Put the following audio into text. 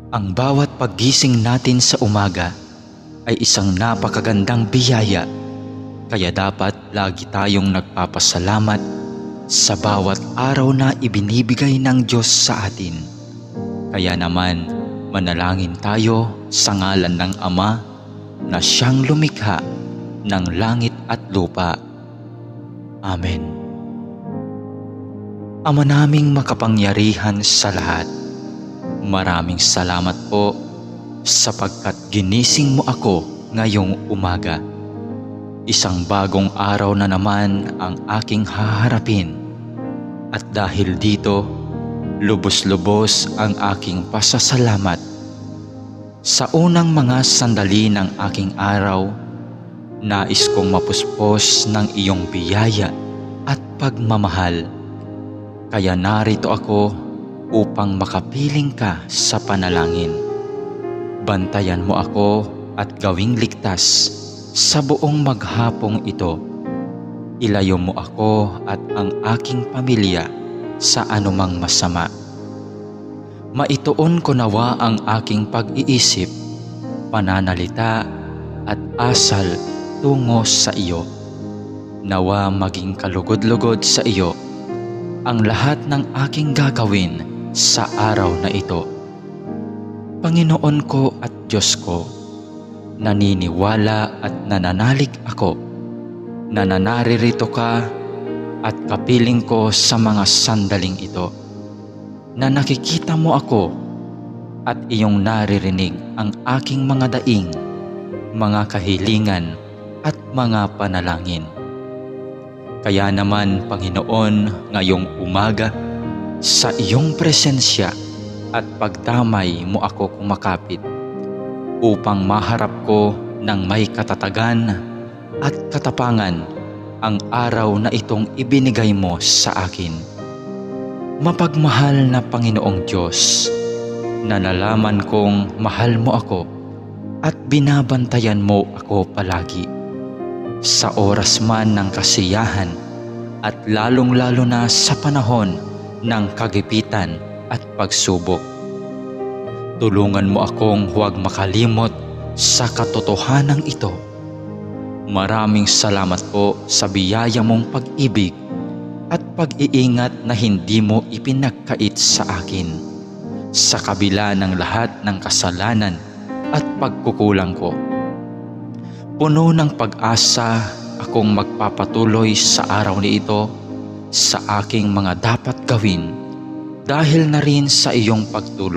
Ang bawat paggising natin sa umaga ay isang napakagandang biyaya, kaya dapat lagi tayong nagpapasalamat sa bawat araw na ibinibigay ng Diyos sa atin. Kaya naman, manalangin tayo sa ngalan ng Ama na siyang lumikha ng langit at lupa. Amen. Ama naming makapangyarihan sa lahat, maraming salamat po sapagkat ginising mo ako ngayong umaga. Isang bagong araw na naman ang aking haharapin. At dahil dito, lubos-lubos ang aking pasasalamat. Sa unang mga sandali ng aking araw, nais kong mapuspos ng iyong biyaya at pagmamahal. Kaya narito ako upang makapiling ka sa panalangin. Bantayan mo ako at gawing ligtas sa buong maghapong ito. Ilayo mo ako at ang aking pamilya sa anumang masama. Maituon ko nawa ang aking pag-iisip, pananalita at asal tungo sa iyo. Nawa maging kalugod-lugod sa iyo ang lahat ng aking gagawin sa araw na ito. Panginoon ko at Diyos ko, naniniwala at nananalig ako na naririto ka at kapiling ko sa mga sandaling ito, na nakikita mo ako at iyong naririnig ang aking mga daing, mga kahilingan at mga panalangin. Kaya naman, Panginoon, ngayong umaga, sa iyong presensya at pagdamay mo ako kumakapit upang maharap ko ng may katatagan at katapangan ang araw na itong ibinigay mo sa akin. Mapagmahal na Panginoong Diyos, na nalaman kong mahal mo ako at binabantayan mo ako palagi. Sa oras man ng kasiyahan at lalong-lalo na sa panahon ng kagipitan at pagsubok. Tulungan mo akong huwag makalimot sa katotohanan ito. Maraming salamat po sa biyaya mong pag-ibig at pag-iingat na hindi mo ipinagkait sa akin, sa kabila ng lahat ng kasalanan at pagkukulang ko. Puno ng pag-asa akong magpapatuloy sa araw na ito sa aking mga dapat gawin dahil na rin sa iyong pagtulong.